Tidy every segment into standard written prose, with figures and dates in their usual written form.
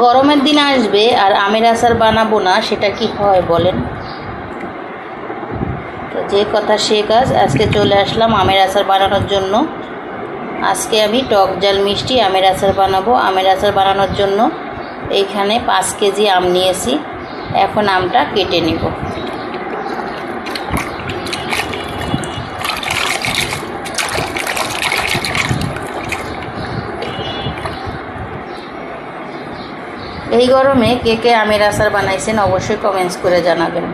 গরমের দিন আসবে আর আমের আচার বানাবো না, সেটা কি হয় বলেন? তো যে কথা সে কাজ, আজকে চলে আসলাম আমের আচার বানানোর জন্য। আজকে আমি টক ঝাল মিষ্টি আমের আচার বানাবো। আমের আচার বানানোর জন্য এইখানে 5 কেজি আম নিয়েছি। এখন আমটা কেটে নিব। এই গরমে কে কে আমের আচার বানাইছেন অবশ্যই কমেন্টস করে জানাবেন।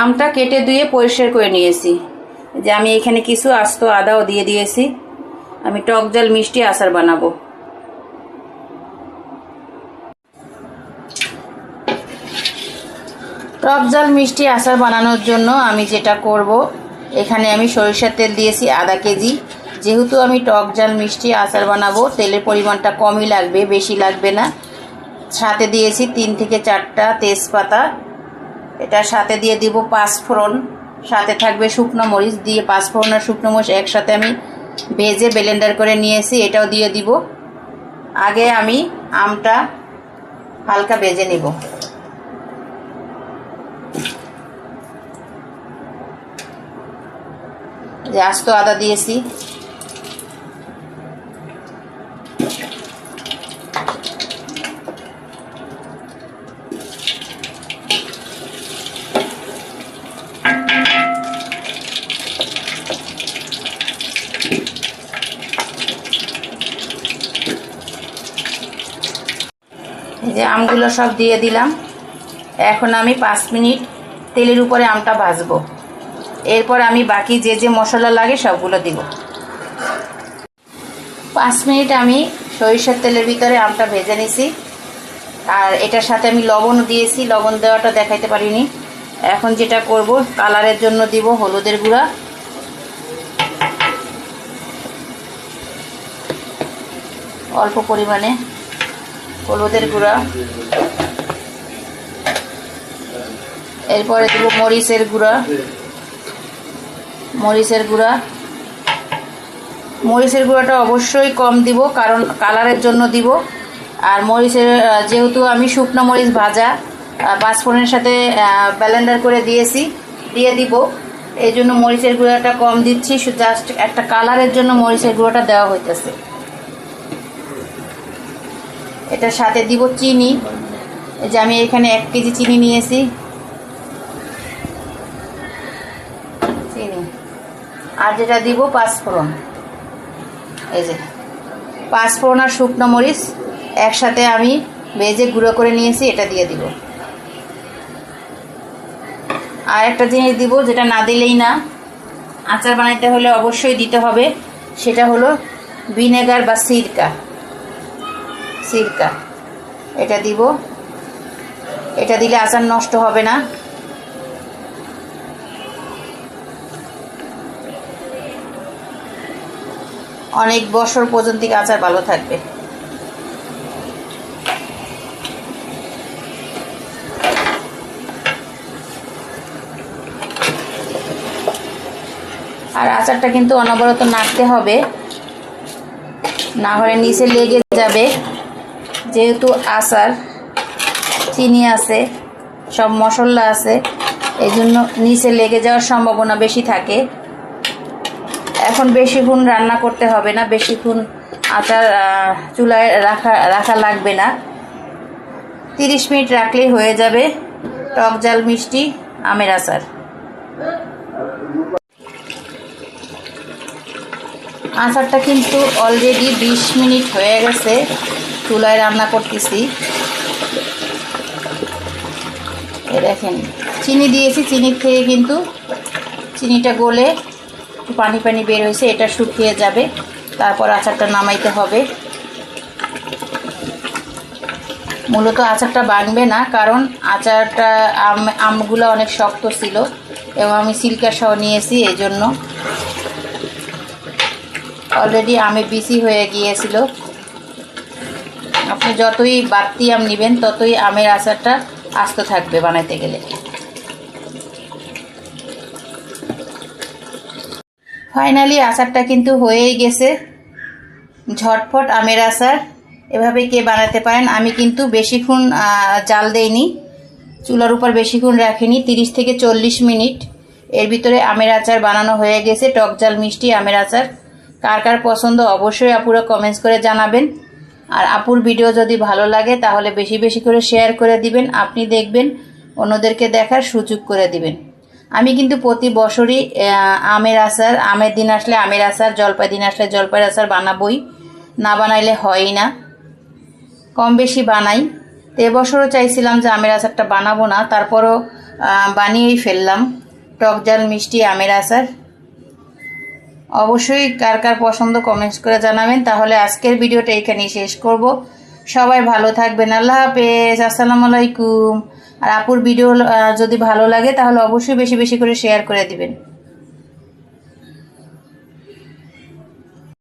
আমটা কেটে ধুয়ে পরিষ্কার করে নিয়েছি। যে আমি এখানে কিছু আস্ত আদাও দিয়ে দিয়েছি। আমি টক ঝাল মিষ্টি আচার বানাবো। টক ঝাল মিষ্টি আচার বানানোর জন্য আমি যেটা করব, এখানে আমি সরিষার তেল দিয়েছি আধা কেজি। যেহেতু আমি টক ঝাল মিষ্টি আচার বানাবো, তেলের পরিমাণটা কমই লাগবে, বেশি লাগবে না। সাথে দিয়েছি 3 থেকে 4টা তেজপাতা। এটার সাথে দিয়ে দিব 5 ফোড়ন, সাথে থাকবে শুকনো মরিচ। দিয়ে 5 ফোড়ন আর শুকনো মরিচ একসাথে আমি ভেজে ব্লেন্ডার করে নিয়েছি, এটাও দিয়ে দিব। আগে আমি আমটা হালকা ভেজে নিব। যে আস্ত আদা দিয়েছি, এই যে আমগুলো সব দিয়ে দিলাম। এখন আমি 5 মিনিট তেলের উপরে আমটা ভাজবো। এরপর আমি বাকি যে যে মশলা লাগে সবগুলো দিব। 5 মিনিট আমি সরিষার তেলের ভিতরে আমটা ভেজে নিছি। আর এটার সাথে আমি লবণও দিয়েছি, লবণ দেওয়াটা দেখাইতে পারিনি। এখন যেটা করব, কালারের জন্য দিব হলুদের গুঁড়া, অল্প পরিমাণে হলুদের গুঁড়া। এরপরে দিব মরিচের গুঁড়া। মরিচের গুঁড়াটা অবশ্যই কম দিব, কারণ কালারের জন্য দিব। আর মরিচের, যেহেতু আমি শুকনো মরিচ ভাজা 5 ফোড়নের সাথে ব্লেন্ডার করে দিয়ে দিব, এই জন্য মরিচের গুঁড়াটা কম দিচ্ছি। জাস্ট একটা কালারের জন্য মরিচের গুঁড়াটা দেওয়া হইতেছে। এটার সাথে দিব চিনি। এই যে আমি এখানে 1 কেজি চিনি নিয়েছি। চিনি আর যেটা দিব 5 ফোড়ন। এই যে 5 ফোড়ন আর শুকনো মরিচ একসাথে আমি ভেজে গুঁড়ো করে নিয়েছি, এটা দিয়ে দিব। আর একটা জিনিস দিব, যেটা না দিলেই না, আচার বানাইতে হলে অবশ্যই দিতে হবে, সেটা হলো ভিনেগার বা সিরকা। এটা দিব। এটা দিলে আচার নষ্ট হবে না। অনেক বছর পর্যন্ত আচার ভালো থাকবে। আর আচারটা কিন্তু অনবরত নাড়তে হবে, না হলে নিচে লেগে যাবে। যেহেতু আচার চিনি আছে, সব মশলা আছে, এই জন্য নিচে লেগে যাওয়ার সম্ভাবনা বেশি থাকে। এখন বেশিক্ষণ রান্না করতে হবে না, বেশিক্ষণ আচার চুলায় রাখা লাগবে না। 30 মিনিট রাখলেই হয়ে যাবে টক ঝাল মিষ্টি আমের আচার। আচারটা কিন্তু অলরেডি 20 মিনিট হয়ে গেছে, চুলায় রান্না করতেছি। দেখেন চিনি দিয়েছি, চিনির থেকে কিন্তু চিনিটা গলে পানি পানি বের হয়েছে, এটা শুকিয়ে যাবে। তারপর আচারটা নামাইতে হবে। মূলত আচারটা বানবে না, কারণ আচারটা আমগুলো অনেক শক্ত ছিল এবং আমি সিল্কা সহ নিয়েছি, এই জন্য অলরেডি আমে বিসি হয়ে গিয়েছিল। আপনি যতই বাড়তি আম নেবেন ততই আমের আচারটা আস্ত থাকবে বানাইতে গেলে। ফাইনালি আচারটা কিন্তু হয়েই গেছে। ঝটফট আমের আচার এভাবে কে বানাতে পারেন। আমি কিন্তু বেশিক্ষণ জাল দেইনি, চুলার উপর বেশিক্ষণ রাখিনি, 30 থেকে 40 মিনিট এর ভিতরে আমের আচার বানানো হয়ে গেছে। টক ঝাল মিষ্টি আমের আচার কার কার পছন্দ অবশ্যই আপুরা কমেন্টস করে জানাবেন। আর আপুর ভিডিও যদি ভালো লাগে তাহলে বেশি বেশি করে শেয়ার করে দিবেন, আপনি দেখবেন অন্যদেরকে দেখার সুযোগ করে দিবেন। আমি কিন্তু প্রতি বছরই আমের আচার, আমের দিন আসলে আমের আচার, জলপাই দিন আসলে জলপাইয়ের আচার বানাবই, না বানাইলে হয়ই না, কম বেশি বানাই। তো এবছরও চাইছিলাম যে আমের আচারটা বানাবো না, তারপরও বানিয়েই ফেললাম টক ঝাল মিষ্টি আমের আচার। অবশ্যই কার কার পছন্দ কমেন্টস করে জানাবেন। তাহলে আজকের ভিডিওটা এখানেই শেষ করব। সবাই ভালো থাকবেন, আল্লাহ হাফেজ, আসসালামু আলাইকুম। আর আপুর ভিডিও যদি ভালো লাগে তাহলে অবশ্যই বেশি বেশি করে শেয়ার করে দিবেন।